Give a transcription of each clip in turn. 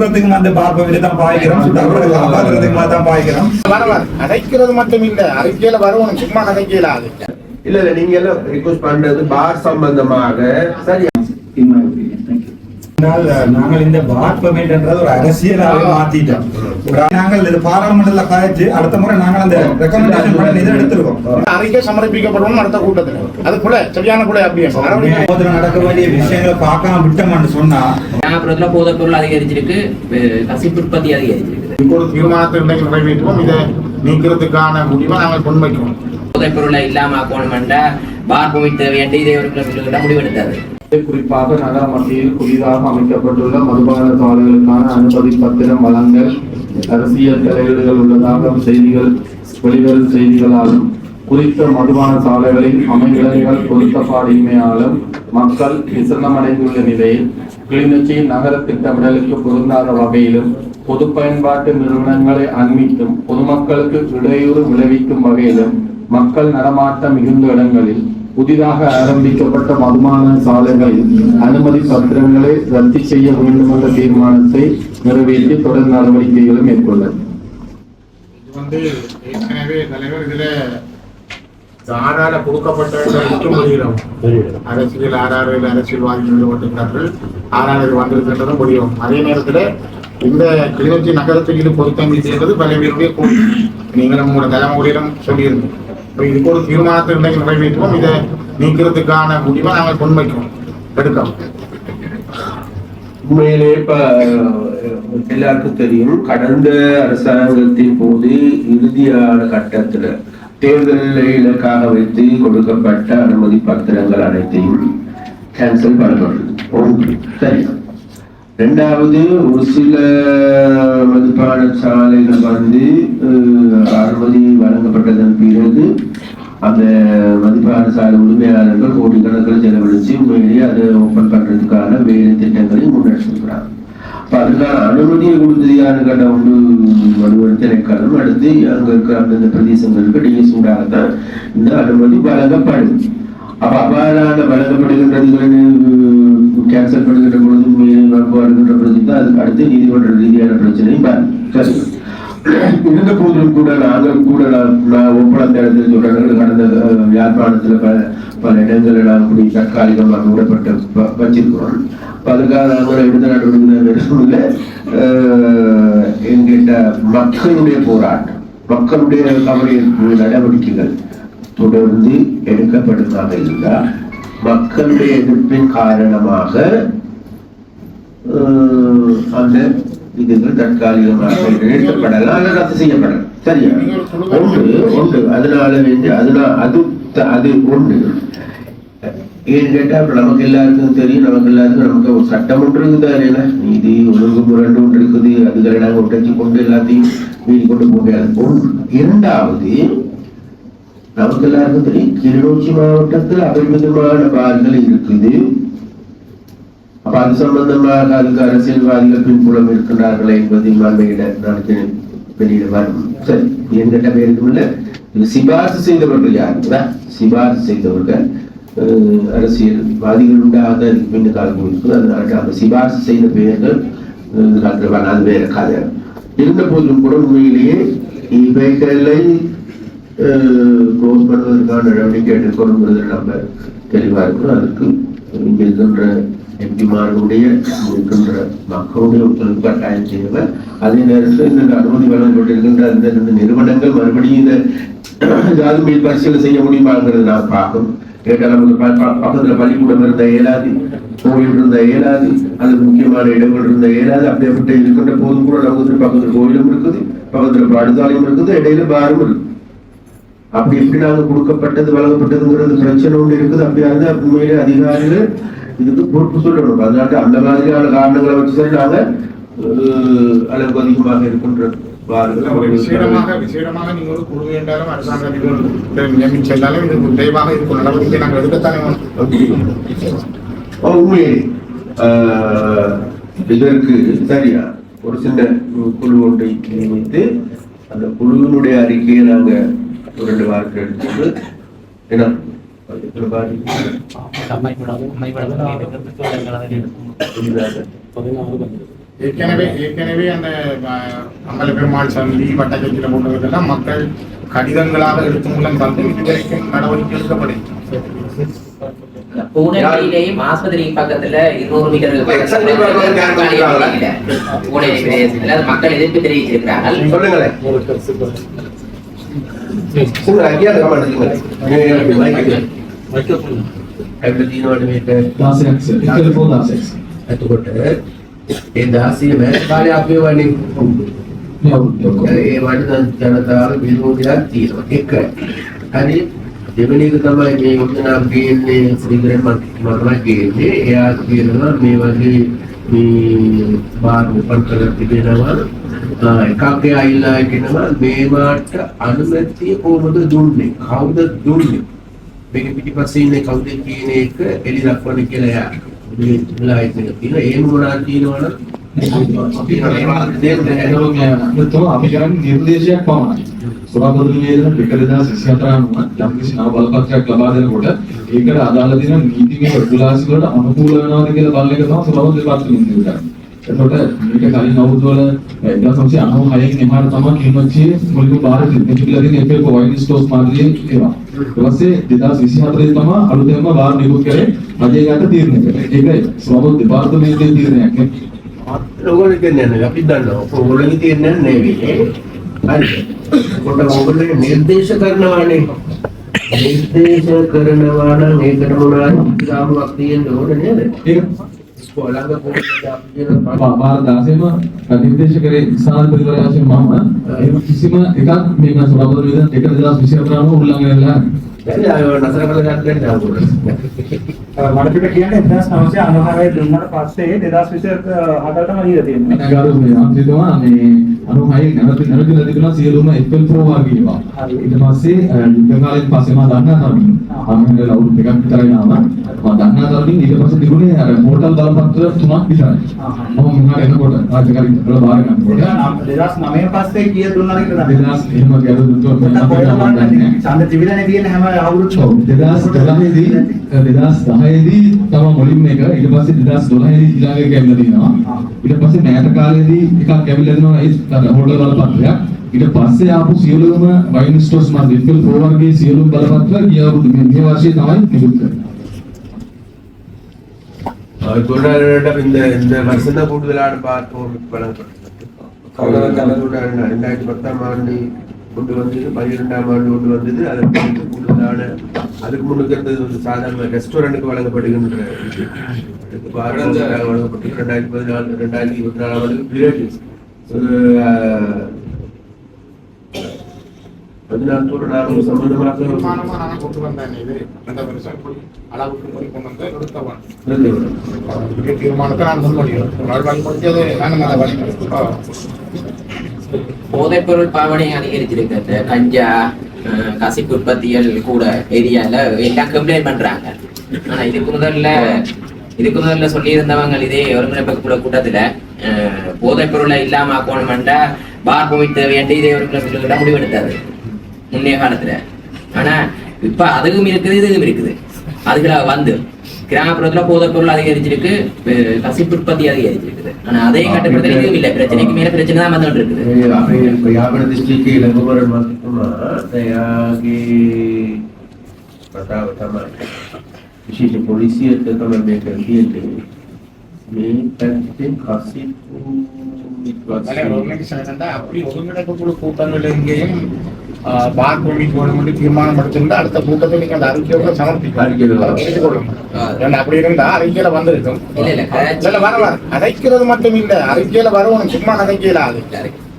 அடைக்கிறதுக்கு வந்து பார்ப்பவில்லை தான் பாய்க்கிறோம், காப்பாற்றுறதுக்கு தான் பாய்க்கிறோம். அடைக்கிறது மட்டும் இல்ல, அறிக்கையில வரணும், சும்மா அடைக்கல. இல்ல இல்ல நீங்க எல்லாம் ரிக்வெஸ்ட் பண்றது பார் சம்பந்தமாக சரி. நாங்கள் இந்த பார் பெர்மிட் என்றது ஒரு அரசியலாக மாத்திட்டோம். நாங்கள் இது பாராளுமன்றத்தில் காய்ச்சி அடுத்த முறை நாங்கள் அந்த ரெக்கமெண்டேஷன் பண்ணி இதை எடுத்துருவோம். அறிக்கை சமர்ப்பிக்கப்படும் அடுத்த கூட்டத்தில். அது கூட சரியான கூட அப்படியே நடக்க வேண்டிய விஷயங்களை பார்க்காம விட்டோம்னு சொன்னா கிராமப்புறத்துல போதைப் பொருள் அதிகரிச்சிருக்கு, கசிப்பு உற்பத்தி அதிகரிச்சிருக்கு. இப்போது தீர்மானத்தை இன்றைக்கு நிறைவேற்றுவோம். இதை நீக்கிறதுக்கான முடிவை நாங்கள் முன்வைக்கிறோம். போதைப் பொருளை இல்லாம ஆக்கணும்னா பார் பெர்மிட் தேவையற்ற இதே ஒரு கிலோமீட்டர் முடிவெடுத்தாரு. குறிப்பாக நகர மத்தியில் புதிதாக அமைக்கப்பட்டுள்ள மதுபான சாலைகளுக்கான அனுமதி பத்திரம் வழங்கல் அரசியல் தலையீடுகள் உள்ளதாக செய்திகள் வெளிவரும் செய்திகளாலும் குறித்த மதுபான சாலைகளின் அமைவிடங்கள் பொருத்தப்பாடின்மையாலும் மக்கள் விசனமடைந்துள்ள நிலையில் கிளிநொச்சி நகர திட்டமிடலுக்கு பொருந்தாத வகையிலும் பொது பயன்பாட்டு நிறுவனங்களை அண்மித்தும் பொதுமக்களுக்கு இடையூறு விளைவிக்கும் வகையிலும் மக்கள் நடமாட்டம் மிகுந்த இடங்களில் புதிதாக ஆரம்பிக்கப்பட்ட மதுபான சாலைகளில் அனுமதி பத்திரங்களை ரத்து செய்ய வேண்டும் என்ற தீர்மானத்தை நிறைவேற்றி தொடர் நடவடிக்கைகளை மேற்கொள்ளது. ஏற்கனவே தலைவர் இதுல ஆறால கொடுக்கப்பட்ட அரசியல் ஆறாறு அரசியல்வாதிகள் ஈடுபட்டிருக்கிறார்கள். ஆறாறு வந்திருக்கின்றதும் முடியும். அதே நேரத்தில் இந்த கிளிநொச்சி நகரத்துக்கு இது பொருத்தம் செய்தது பல பேருடைய கோரிக்கை. நீங்களும் உங்களோட தலைமுறையிடம் சொல்லியிருந்தோம். இதுக்கு ஒரு தீர்மானத்தை இன்றைக்கு நிறைவேற்றுவோம். இதை நீக்கிறதுக்கான முடிவை நாங்கள் முன்வைக்கிறோம், எடுக்கிறோம். உண்மையிலே இப்ப எல்லாருக்கும் தெரியும், கடந்த அரசாங்கத்தின் போது இறுதியான கட்டத்துல தேர்தலை இலக்காக வைத்து கொடுக்கப்பட்ட அனுமதி பத்திரங்கள் அனைத்தையும் கேன்சல் பண்ணப்பட்டது. சரி. இரண்டாவது, ஒரு சில மதுபான சாலைகள் வந்து அனுமதி வழங்கப்பட்டதன் பிறகு அந்த மதுபான சாலை உரிமையாளர்கள் கோடிக்கணக்கில் செலவழிச்சு உண்மையிலேயே அதை ஓப்பன் பண்றதுக்கான வேலை திட்டங்களை முன்னெடுத்திருக்கிறாங்க. அப்ப அதுக்கான அனுமதியை கொடுத்தது யாரு கேட்ட ஒன்று வலுவல் திணைக்களம். அடுத்து அங்க இருக்கிற அந்தந்த பிரதேசங்களுக்கு டிஎஸ் ஊடாகத்தான் இந்த அனுமதி வழங்கப்படும். அப்ப அவ்வாறான வழங்கப்படுகின்றது கேன்சல் பண்ணுகின்ற பொழுது வருகின்ற பிரச்சனை அதுக்கு அடுத்து நீதிமன்ற ரீதியான பிரச்சனையும் இருந்த போதிலும் கூட நாங்கள் கூட நான் ஒப்பளத்தை இடத்தில் சொல்றேன். கடந்த யாழ்ப்பாணத்துல பல இடங்களில் நாங்கள் தற்காலிகமாக மூடப்பட்டு வச்சிருக்கிறோம். அதுக்காக நாங்கள் எடுத்த நடவடிக்கை என்கிட்ட மக்களுடைய போராட்டம், மக்களுடைய கவலை நடவடிக்கைகள் தொடர்ந்து எடுக்கப்படுமாக இருந்தால் மக்களுடைய எதிர்ப்பின் காரணமாக அந்த இதுகள் தற்காலிகமாக நிறுத்தப்படலாம், ரத்து செய்யப்படலாம். சரியா? ஒன்று அதனால அது ஒன்று. ஏன்னு கேட்டா நமக்கு எல்லாருக்கும் தெரியும், நமக்கு ஒரு சட்டம் ஒன்று இருக்குதா, நீதி ஒழுங்கு முரண்டு ஒன்று இருக்குது. அதுகளை நாங்கள் உடைச்சு கொண்டு எல்லாத்தையும் மீறி கொண்டு போக ஒன்று. இரண்டாவது, நமக்கு எல்லாருக்கும் தெரியும், கிளிநொச்சி மாவட்டத்தில் அபரிமிதமான பார்கள் இருக்குது. அப்ப அது சம்பந்தமாக அதுக்கு அரசியல்வாதிகள் பின்புலம் இருக்கின்றார்களே என்பதை நாளைக்கு வெளியிட வரும். சரி, என்கிட்ட பேருக்கும் இல்ல, இது சிபாரிசு செய்தவர்கள் யாருங்களா? சிபாரிசு செய்தவர்கள் அரசியல்வாதிகள் உண்டாக பின்ன காலம் இருக்குது. அதனால அந்த சிபாரிசு செய்த பெயர்கள் அது வேற கதை. இருந்த போதிலும் கூட உண்மையிலேயே இவைகளை க்ளோஸ் பண்ணுவதற்கான நடவடிக்கை எடுக்கணுங்கிறது நம்ம தெளிவா இருக்கணும். அதுக்கு இங்க இருக்கின்ற எம்பிமார்களுடைய இருக்கின்ற மக்களுடைய ஒத்துழைப்பு கட்டாயம் செய்யவர். அதே நேரத்தில் இந்த அனுமதி வழங்கப்பட்டிருக்கின்ற அந்த நிறுவனங்கள் மறுபடியும் இந்த ஜாதி மீது பரிசீலனை செய்ய முடியுமாங்கிறது நான் பார்க்கணும். கேட்டால் நமக்கு பக்கத்துல பள்ளிக்கூடம் இருந்த இயலாது, கோயில் இருந்த இயலாது, அல்லது முக்கியமான இடங்கள் இருந்த இயலாது. அப்படிப்பட்ட இருக்கின்ற போதும் கூட நமக்கு பக்கத்துல கோயிலும் இருக்குது, பக்கத்துல பாடசாலையும் இருக்குது, இடையில பாரும் இருக்குது. அப்படி எப்படி நாங்க கொடுக்கப்பட்டது வழங்கப்பட்டதுங்கிறது பிரச்சனை ஒன்று இருக்குது. அப்படியா இருந்தா உண்மையிலே அதிகாரிகள் இதுக்கு பொறுப்பு சொல்லணும். அதனால அந்த மாதிரியான காரணங்களை வச்சு சரி நாங்க அளவுக்கு அதிகமாக இருக்கின்ற விசேடமாக நீங்கள் ஒரு குழு என்றாலும் அரசாங்க நியமிச்சாலும் இது தெளிவாக இருக்கும் நடவடிக்கை நாங்கள் எடுக்கத்தானே. உண்மையிலே இதற்கு சரியா ஒரு சின்ன குழு ஒன்றை நியமித்து அந்த குழுவினுடைய அறிக்கையை நாங்க 2 வாரத்தில் எடுத்து என்ன ஏற்கனவே அந்த அம்பல பெருமாள் சந்தி வட்டக்கச்சில போன்றதெல்லாம் மக்கள் கடிதங்களாக எடுத்து மூலம் தந்து இதுவரைக்கும் நடவடிக்கை எடுக்கப்படுகிறது. பூனேரியிலேயும் ஆஸ்பத்திரி பக்கத்துல 200 மீட்டர் பூனேரி பிரதேசத்துல மக்கள் எதிர்ப்பு தெரிவிச்சிருக்கிறார்கள். சொல்லுங்களேன். එතකොට ඒ 16 මෑත කාලේ අපි වනේ ඒ වඩ ජනතාව විරෝධයක් තියෙනවා. එකයි. හරි දෙවෙනි එක තමයි මේ යෝජනා ගේන්නේ සිගරට් මතමයි ගේන්නේ. එයා කියනවා මේ වගේ මේ බාර් ඕපන් කරලා තිබෙනවා. එකක් ඇවිල්ලා කියනවා මේවට අනුමැතිය කොහොමද දුන්නේ? කවුද දුන්නේ? මේක පිටිපස්සේ ඉන්නේ කවුද කියන එක එලි දක්වන්න කියලා එයා අපි කරන්නේ නිර්දේශයක් පමණයි. සභාපති නිවේදන 2024 අනුව යම්කිසි නව බලපත්‍රයක් ලබා දෙනකොට ඒකට අදාළ දින නීතිමය රෙගුලාසි වලට අනුකූල වෙනවද කියලා බලන එක තමයි සභාපති දෙපාර්තමේන්තුව කරන්නේ. එතකොට මේක කලින් අවුරුද්දවල 1996 එහාට තමයි කිම්මච්චියේ මුලින්ම බාහිර තිබිලා තියෙන ඒකේ වයින් ස්ටෝර්ස් මාර්ගයේ ඒවා. ඊට පස්සේ 2024 තමයි අලුතෙන්ම බාහිර නිකුත් කරේ රජයේ යට තීරණය කළේ. ඒක සභාපති දෙපාර්තමේන්තුවේ තීරණයක් නේ. ඔයගොල්ලෝ කියන්නේ අපි දන්නවා. ඔයගොල්ලෝගේ තීරණයක් නෙවෙයි. හරි. කොට ඔයගොල්ලෝ නිර්දේශ කරනවානේ. නිර්දේශ කරනවා නම් ඒකට මොනවද ගාමුවක් තියෙන්න ඕනේ නේද? ඒක ස්කෝලංග පොඩ්ඩක් පාර 16ම නිර්දේශ කරේ සාධාරණ මම ඒ කිසිම එකක් මේ සභාපති වේදන 2024 අනුව උල්ලංඝනය වෙලා නැහැ. නතර කළා ගන්න මඩපිට කියන්නේ 1996 දුන්නාට පස්සේ 2024ටම දීලා තියෙනවා. නගාරු මේ අන්තිමවා මේ 96 නැවතිලා තිබුණා සියලුම FL Pro වර්ගීවා. ඊට පස්සේ යුද්ධ කාලෙන් පස්සේ මම දන්නා තරමින් මම ලවුඩ් එකක් විතරයි නාම මම දන්නා තරමින් ඊට පස්සේ තිබුණේ අර පෝටල් බලපත්‍ර 3ක් විතරයි. මම මුහුණට එනකොට රාජකාරී වල බාර ගන්නකොට 2009 පස්සේ කීය දුන්නාද කියලා 2000 එහෙම ගැරු දුන්නා ඡන්ද තිබිලානේ තියෙන හැම අවුරුද්දකම 2010 දී තම මුලින්ම එක ඊට පස්සේ 2012 දී ඊළඟ එක ඇවිල්ලා තියෙනවා. ඊට පස්සේ මෑත කාලේදී එකක් ඇවිල්ලා දෙනවා ඒ හෝටල් බලපත්‍රයක්. ඊට පස්සේ ආපු සියලුම වයින් ස්ටෝර්ස් මාර්කට් ෆිල් ප්‍රෝ වර්ගයේ සියලුම බලපත්‍ර ගිය අවුරුදු මේ වර්ෂයේ තමයි නිකුත් කරන්නේ. ගොඩනැගිල්ලට இந்த வருஷம் கூடுதலான பார்ப்போம் வழங்கப்பட்டது. கலந்துடன் 2010ஆம் ஆண்டு கொண்டு வந்தது 12ஆம் ஆண்டு கொண்டு வந்தது. அதற்கு கூடுதலான அதுக்கு முன்னுக்கு இருந்தது ஒரு சாதாரண ரெஸ்டாரண்ட்டுக்கு வழங்கப்படுகின்ற வழங்கப்பட்டு 2014 2024 ஆண்டு பிறகு பதினாறு நாள் சம்பந்தமாக தீர்மானமா நான் கொண்டு வந்தேன். இது அந்த வருஷம் அளவுக்கு முறை கொண்டு வந்து நிறுத்தவன் தீர்மானத்தை நான் முன்மொழிகிறேன். வழிமொழிஞ்சது நான் அதை வழிமொழி போதைப்பொருள் பாவனை அதிகரிச்சிருக்கிறது. கஞ்சா கசிப்பு உற்பத்திகள் கூட ஏரியால எல்லாம் கம்ப்ளைண்ட் பண்றாங்க. ஆனா இதுக்கு முதல்ல சொல்லியிருந்தவங்க இதே ஒருங்கிணைப்பு கூட கூட்டத்துல போதைப்பொருளை இல்லாம ஆக்கணும்டா பார் போயிட்டு தேவையாண்டு இதே ஒருங்கிணைப்பு முடிவெடுத்தாரு முன்னைய காலத்துல. ஆனா இப்ப அதுவும் இருக்குது இதுவும் இருக்குது. அதுக்குள்ள வந்து கிராமப்புறத்துல போதைப்பொருள் அதிகரிச்சிருக்கு, கசிப்பு உற்பத்தி அதிகரிச்சிருக்குது. ஆனா அதையும் கட்டுப்படுத்த இதுவும் இல்லை. பிரச்சனைக்கு மேல பிரச்சனை தான் வந்துட்டு இருக்குது. යාපන දිස්ත්‍රික්කයේ ලැබවර මහත්මයා එයාගේ කතාව තමයි විශේෂ පොලිසියට තමයි මේක කියන්නේ. මේ පැත්තෙන් කසිප්පු அப்படி ஒருங்கிணைப்பு குழு கூட்டங்கள் எங்கேயும் பார் பெர்மிட் வேணும்னு தீர்மானம் எடுத்திருந்தா அடுத்த கூட்டத்தை நீங்க அந்த அறிக்கையோட சமர்ப்பிக்கலாம். அப்படி இருந்தா அறிக்கையில வந்திருக்கும். வர அரைக்கிறது மட்டும் இல்ல, அறிக்கையில வரணும். சும்மா அரைக்கையில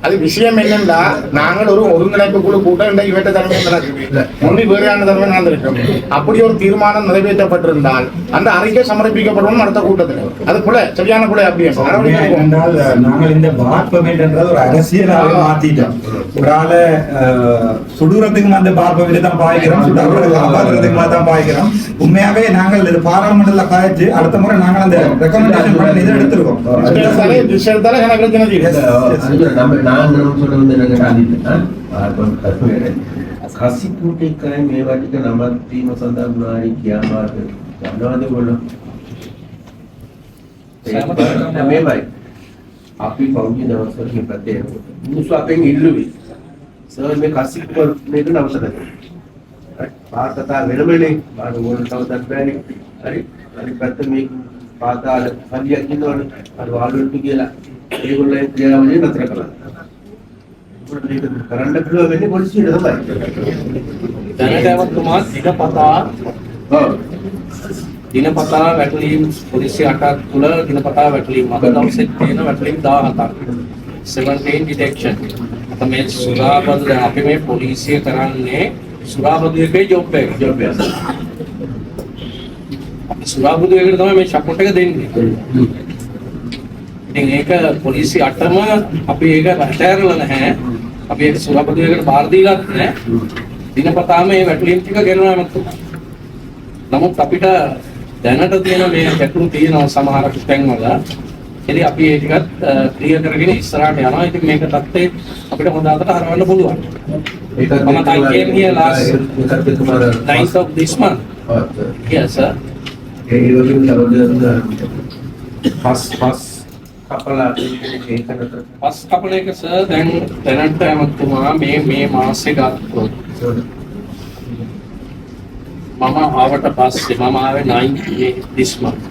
அது விஷயம் என்னன்னா நாங்கள் ஒரு ஒருங்கிணைப்பு குழு கூட்டம் இவற்றை தலைமையில் நடக்குது. முன்பு வேறையான தலைமை நடந்திருக்கும். அப்படி ஒரு தீர்மானம் நிறைவேற்றப்பட்டிருந்தால் அந்த அறிக்கை சமர்ப்பிக்கப்படும் அடுத்த கூட்டத்தில். அது கூட சரியான கூட அப்படி என்றால் நாங்கள் இந்த பார் பெர்மிட் என்றது ஒரு அரசியலாக மாத்திட்டோம். ஒரு ஆளை சுடுறதுக்கு அந்த பார் பெர்மிட் தான் பாய்க்கிறோம், காப்பாற்றுறதுக்கு தான் பாய்க்கிறோம். உண்மையாவே நாங்கள் இது பாராளுமன்றத்தில் காய்ச்சி அடுத்த முறை நாங்கள் அந்த ரெக்கமெண்டேஷன் பண்ணி இதை எடுத்துருவோம். කසිප්පුට එකයි මේවා ටික නමත් වීම සඳහා වුණායි කියාමාද ගන්නවද ගොල්ලෝ? මේවයි අපි පෞද්ගලික දවස්වල මේ පැත්තේ මිනිස්සු අපෙන් ඉල්ලුවේ සර් මේ කසිප් මේක නවත්තන්න. පාතතා වෙනමනේ බාර ඕන තවදත් බෑනේ. හරි. අනිත් පැත්ත මේ පාතාල කලියක් ඉන්නවනේ. අර වාළුවට කියලා ඒගොල්ලෝ ක්‍රියාවලිය නතර කළා. ඒක කරන්න පුළුවන් වෙන්නේ පොලිසියට තමයි. දැනටමතුමා දිනපතා දිනපතා වැටලීම් පොලිසිය 8ක් තුල දිනපතා වැටලීම් අද දවසේ තියෙන වැටලීම් 17ක් 17 ඩිටෙක්ෂන්. අප මේ සුරාබදු දැන් අපි මේ පොලිසිය කරන්නේ සුරාබදු එකේ ජොබ් එක. අපි සුරාබදු එකට තමයි මේ සපෝට් එක දෙන්නේ. ඉතින් ඒක පොලිසිය 8ම අපි ඒක රැටෑරලා නැහැ. අපි ඒක සුරාබදු එකට බාර දීලත් නැහැ. දිනපතාම මේ වැටලීම් ටික ගෙනනවා මතුමා. නමුත් අපිට දැනට තියෙන මේ ගැටලු තියෙනවා සමහර තැන්වල. ඉතින් අපි ඒ ටිකත් ක්ලියර් කරගෙන ඉස්සරහට යනවා. ඉතින් මේක තත්ත්වයේ අපිට හොඳ අතට හරවන්න පුළුවන්. මම came here last 9th of this month. Yes, sir. ඒ වගේ තවද පස් කපලා ඒකට පස් කපන එක සර් දැන් දැනට මතුමා මේ මාසේ ගත්තොත් මම ආවට පස්සේ මම ආවේ 9th this month.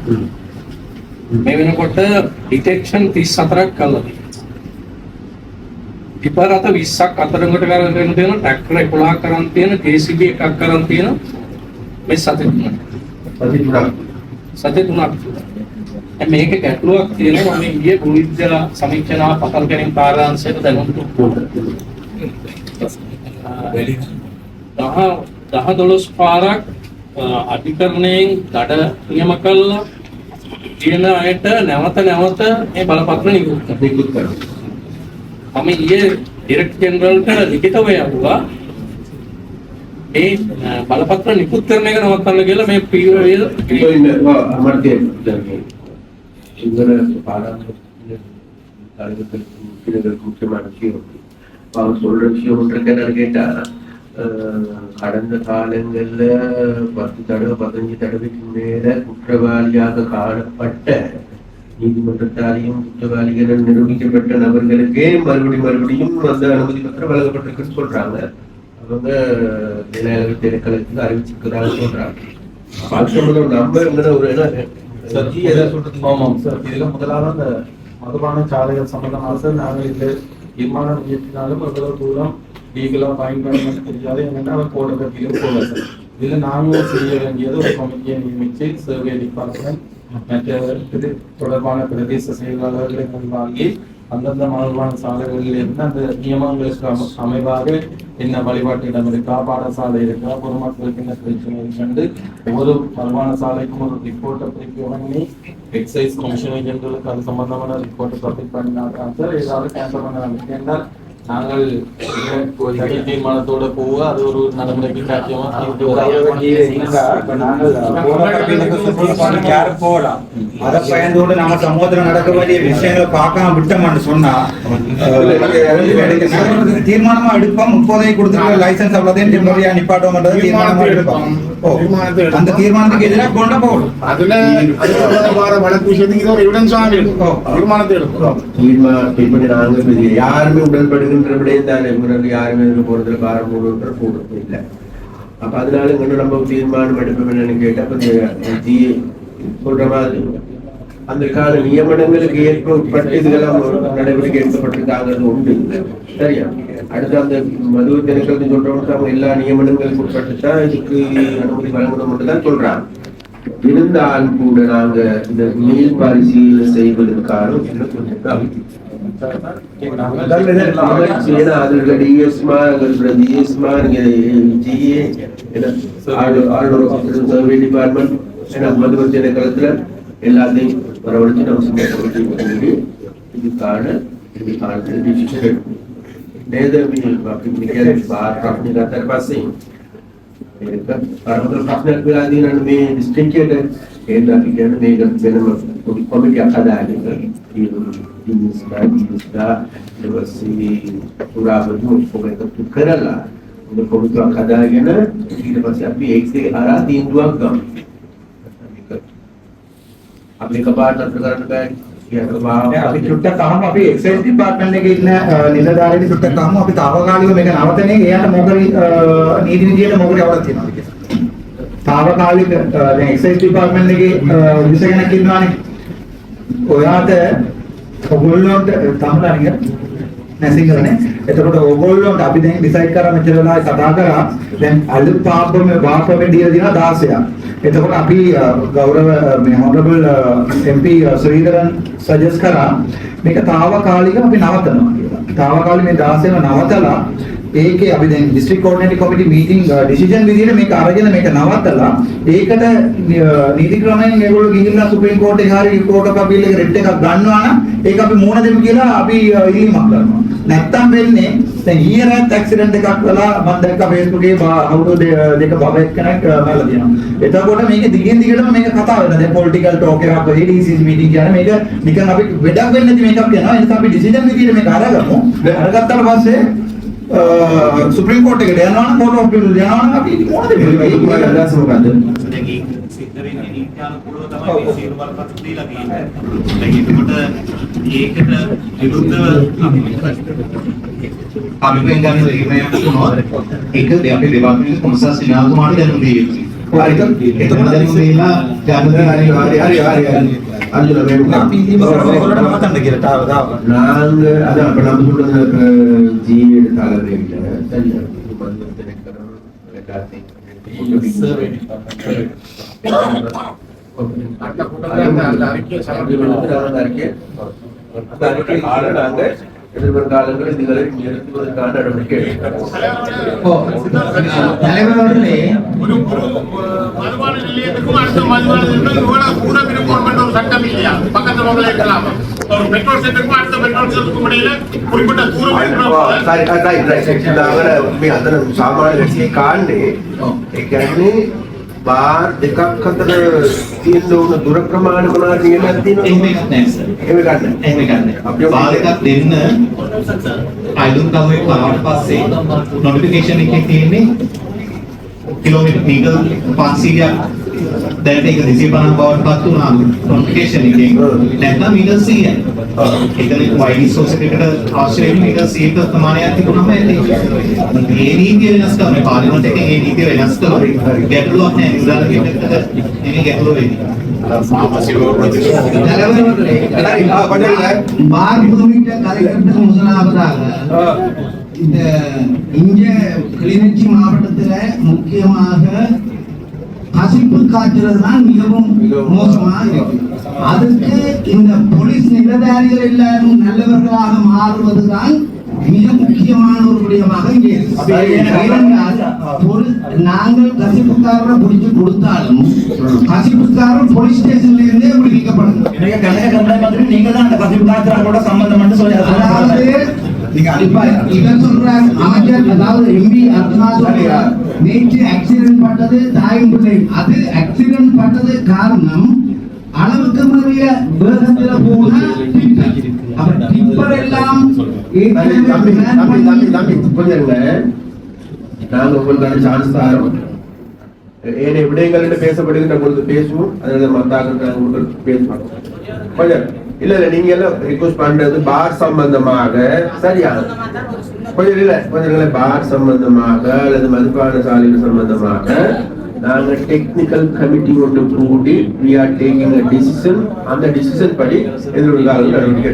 මේ වෙනකොට ඩිටෙක්ෂන් 34ක් කළා. ටිපර් අත 20ක් අතරඟට කරගෙන තියෙන ට්‍රැක්ටර් 11ක් කරන් තියෙන JCB එකක් කරන් තියෙන මේ සතේ තුනක්. මේක ගැටලුවක් තියෙනවා. මම ඊයේ භූවිද්‍ය සමීක්ෂණ පතල් ගැනීම කාර්යාංශයට දැනුම් දුන්නා. 10-12 පාරක් අධිකරණයෙන් දඩ නියම කළා. කියන අයට නැවත මේ බලපත්‍ර නිකුත් කරනවා. මම ඊයේ ඩිරෙක්ටර් ජෙනරල්ට ලිඛිතව යවුවා. මේ බලපත්‍ර නිකුත් කරන එක නවත්තන්න කියලා මේ අමර්තිය ඉංග්‍ර පාරාංශ சொல்ற விஷயம் ஒன்று என்னன்னு கேட்டா கடந்த காலங்கள்ல 10 தடவை 15 தடவைக்கு மேல குற்றவாளியாக காணப்பட்ட நீதிமன்றத்தாலையும் குற்றவாளிகள் நிரூபிக்கப்பட்ட நபர்களுக்கே மறுபடியும் அந்த அனுமதி பத்திரம் வழங்கப்பட்டிருக்குன்னு சொல்றாங்க. அவங்க நிலையளவு திணைக்களத்துக்கு அறிவிச்சிருக்கிறாங்க சொல்றாங்க. நம்பர் ஒரு ஆமாம் சார். இதுல முதலாவது அந்த மதுபான சாலைகள் சம்பந்தமாக சார் நாங்கள் இந்த தீர்மானம் இயற்றினாலும் எவ்வளவு தூரம் லீகலா பயன்படுத்த தெரியாது. என்னன்னா அவர் போட கட்டிலும் போல சார். இதுல நாங்களும் செய்ய வேண்டியது ஒரு கமிட்டியை நியமித்து சர்வே டிபார்ட்மெண்ட் மற்ற தொடர்பான பிரதேச செயலாளர்களை முன்வாங்கி அந்தந்த மதுபான சாலைகளில் இருந்து அந்த நியமங்களுக்கு அமைவாக என்ன வழிபாட்டு இடம் இருக்கா, பாடசாலை இருக்கா, பொதுமக்களுக்கு என்ன பிரச்சனை கண்டு ஒவ்வொரு மதுபான சாலைக்கும் ஒரு ரிப்போர்ட்டை பிரிப்பி பண்ணி எக்ஸைஸ் கமிஷனர் ஜெனரலுக்கு அது சம்பந்தமான ரிப்போர்ட்டை சப்மிட் பண்ணினாதான் சார் ஏதாவது கேன்சல் பண்ண என்றால் நாங்கள் தீர்மானத்தோட போக அது ஒரு நடைமுறைக்கு சாத்தியமா போகலாம். அதை பயந்தோடு நாம சமூகத்துல நடக்க வேண்டிய விஷயங்களை பார்க்காம விட்டோம்னு சொன்னா தீர்மானமா எடுப்போம். இப்போதைக்கு கொடுத்துருக்க லைசன்ஸ் அவ்வளோதையும் டெம்பரரியா நிப்பாட்டோம்ன்றது தீர்மானமா எடுப்போம். அந்த தீர்மானத்துக்கு எதிராக கொண்டு போகணும். அதுல வழக்கு விஷயத்துக்கு இது ஒரு எவிடன்ஸ் தீர்மானத்தை எடுப்போம். யாருமே உடன்படுகின்ற விடையந்தானே யாருமே போறதுல பாரம் போடுறது இல்லை. அப்ப அதனால இங்க நம்ம தீர்மானம் எடுப்போம் என்னன்னு கேட்டா சொல்ற மாதிரி அந்த கால நியமனங்களுக்கு ஏற்பட்டு இதெல்லாம் நடவடிக்கை எடுக்கப்பட்டிருக்காங்கிறது உண்டு. சரியா? அடுத்து அந்த மதுவை திணைக்களத்தை சொல்றவங்களுக்கு அவங்க எல்லா நியமனங்களுக்கு உட்பட்டுதான் இதுக்கு அனுமதி வழங்கணும் தான் சொல்றாங்க. இருந்தாலும் கூட நாங்க இந்த மேல் பரிசீலனை செய்வதற்கான மதுவை திணைக்களத்துல எல்லாத்தையும் வரவழைச்சு நம்ம இதுக்கான ප්‍රශ්නයක් වෙලා තියෙනවා මේ ඩිස්ට්‍රික්ට් එකට ඒත් අපි කියන්නේ මේක වෙනම පොඩි කමිටියක් හදාගෙන ඉන්ස්ටා ඊවසි පුරාවටු ඔක්කොම කරලා මොකද කොමිටියක් හදාගෙන ඊට පස්සේ අපි ඒකේ අරා තීන්දුවක් ගමු. අපි එකපාරට අතර කරන්න බෑ. අපි චුට්ටක් අහමු අපි එක්සයිස් ඩිපාර්ට්මන්ට් එකේ ඉන්න නිලධාරීන් චුට්ටක් අහමු අපි తాවකාලිකව මේක නවතන්නේ එයාට මොකද නීති විදියට මොකද අවුලක් තියෙනවද කියලා. తాවකාලික දැන් එක්සයිස් ඩිපාර්ට්මන්ට් එකේ විශේෂ කෙනෙක් ඉන්නවානේ. ඔයාට ඔයගොල්ලෝට තමලානිය නැසිකරනේ. එතකොට ඕගොල්ලෝට අපි දැන් ඩිසයිඩ් කරා මෙච්චර වෙලාවයි කතා කරා. දැන් අලුත් පාපමේ දීලා දිනා 16ක්. එතකොට අපි ගෞරව මේ හොනරබල් MP ශ්‍රීධරන් සජෙස්ට් කරා මේක తాවකාලිකව අපි නවතනවා කියලා. తాවකාලික මේ 16ම නවතලා ඒකේ අපි දැන් ඩිස්ට්‍රික්ට් කෝඩිනේටිව් කමිටි මීටිංග ඩිසිෂන් විදිහට මේක අරගෙන මේක නවත්තලා ඒකට නීති ක්‍රමයෙන් ඒගොල්ලෝ ගිහිල්ලා සුප්‍රීම කෝට් එකේ හරි කෝට් ඔෆ් අපීල් එකේ රෙට් එකක් ගන්නවා නම් ඒක අපි මුණ දෙමු කියලා අපි ඉල්ලීමක් කරනවා. නැත්තම් වෙන්නේ දැන් ඊයේ රාත් ඇක්සිඩන්ට් එකක් වෙලා මම දැක්කා Facebook එකේ අවුරුදු දෙක බබෙක් කෙනෙක් මැරලා තියෙනවා. එතකොට මේක දිගින් දිගටම මේක කතා වෙනවා. දැන් පොලිටිකල් ටෝක් එකක් වෙයි DCC මීටින් කියන්නේ මේක නිකන් අපි වැඩක් වෙන්නේ නැති මේකක් කියනවා. ඒ නිසා අපි ඩිසිෂන් විදිහට මේක අරගමු. අරගත්තාට පස්සේ සුප්‍රීම කෝට් එකට යනවා නම් කෝට් ඔෆ් අපීල් යනවා නම් අපි මොනවද වෙන්නේ? ඒක අදහස මොකද්ද? සිද්ධ වෙන්නේ නීත්‍යාල කුලව තමයි මේ සියලු බලපත්‍ර දීලා තියෙන්නේ. දැන් ඒකට ඒකට විරුද්ධව අපි වෙන ගන්න තීරණයක් වුණොත් ඒක අපේ දෙපාර්තමේන්තුවේ කොමසාර් සිනාතුමාට දැනුම් දී යුතුයි. එතකොට දැනුම් දීලා හරි අල්ලලා මේ අපි ඉතින් ඔයගොල්ලන්ට මතන්න කියලා තාව நாங்க அதான் அப்ப நம்ம சொல்றது ஜீவியோட தலைவர்கள் சரியா எதிர்காலங்கள் இதுகளை நிறுத்துவதற்கான நடவடிக்கை தலைவர்களே ஒரு மதுபான நிலையத்துக்கும் அடுத்த மதுபான நிலையத்துக்கும் இவ்வளவு தூரம் இருக்கும் என்ற ஒரு சட்டம் இல்லையா? பக்கத்துல உங்களை இருக்கலாம். ஒரு பெட்ரோல் சென்டருக்கும் அடுத்த பெட்ரோல் சென்டருக்கும் இடையில குறிப்பிட்ட தூரம் අතන සාමාන්‍ය ලෙසින් කාණ්ඩේ ඒ කියන්නේ බාර් දෙකක් අතර තියෙන උන දුර ප්‍රමාණ මොනවද කියලා තියෙනවා එහෙම එකක් නැහැ සර්. එහෙම ගන්න. එහෙම ගන්න. බාර් එකක් දෙන්න අයිලුම් ගමේ පාවට පස්සේ නොටිෆිකේෂන් එකේ තියෙන්නේ කිලෝමීටර් මීටර් 500ක් දැනට ඒක 250 බවට පත් වුණා නොටිෆිකේෂන් එකේ. නැත්නම් මීටර් 100යි. ඒකනේ වයිඩ් සෝස් එකකට අවශ්‍ය වෙන මීටර් 100ක ප්‍රමාණයක් තිබුණාම ඇති. මේ නීතිය වෙනස් කරන පාර්ලිමේන්තු එකේ මේ නීතිය වෙනස් කරලා ගැටලුවක් නැහැ. උදාහරණයකට මේ ගැටලුව වෙන්නේ. பார்ப்பதுமிக்க கலைஞருக்கு முதலாவதாக இந்த இங்க கிளிநொச்சி மாவட்டத்துல முக்கியமாக கசிப்பு காய்ச்சல் தான் மிகவும் மோசமாக இருக்கு. அதுக்கு இந்த போலீஸ் நிலதாரிகள் எல்லாரும் நல்லவர்களாக மாறுவதுதான் மிக முக்கியமான ஒரு விடயமாக இங்கே நாங்கள் கசிப்புக்காரரை பிடிச்சு கொடுத்தாலும் கசிப்புக்காரர் போலீஸ் ஸ்டேஷன்ல இருந்தே விடுவிக்கப்படுது. நீங்க தான் அந்த கசிப்புக்காரரோட சம்பந்தம் சொல்லி அதாவது இவர் சொல்றாங்க அமைச்சர் அதாவது எம்பி அர்ச்சனா சொல்றார் நேற்று ஆக்சிடென்ட் பட்டது தாயம்பிள்ளை. அது ஆக்சிடென்ட் பட்டது காரணம் அளவுக்கு மீறிய வேகத்துல போனா அப்ப டிப்பர் எல்லாம் தம்பி கொஞ்சம் இருங்க. நாங்க உங்களுக்கு சான்ஸ் தரோம். ஏனைய விடயங்கள் பேசப்படுகின்ற பொழுது பேசுவோம். அதனால மத்தாக பேசுவாங்க. கொஞ்சம் இல்ல நீங்க எல்லாம் ரிக்வெஸ்ட் பண்றது பார் சம்பந்தமாக சரியா? கொஞ்சம் இல்ல கொஞ்சம் பார் சம்பந்தமாக அல்லது மதுபான சாலைகள் சம்பந்தமாக நாங்க டெக்னிக்கல் கமிட்டி ஒன்று கூடி we are taking a decision. அந்த டிசிஷன் படி எதிர்கால நடவடிக்கை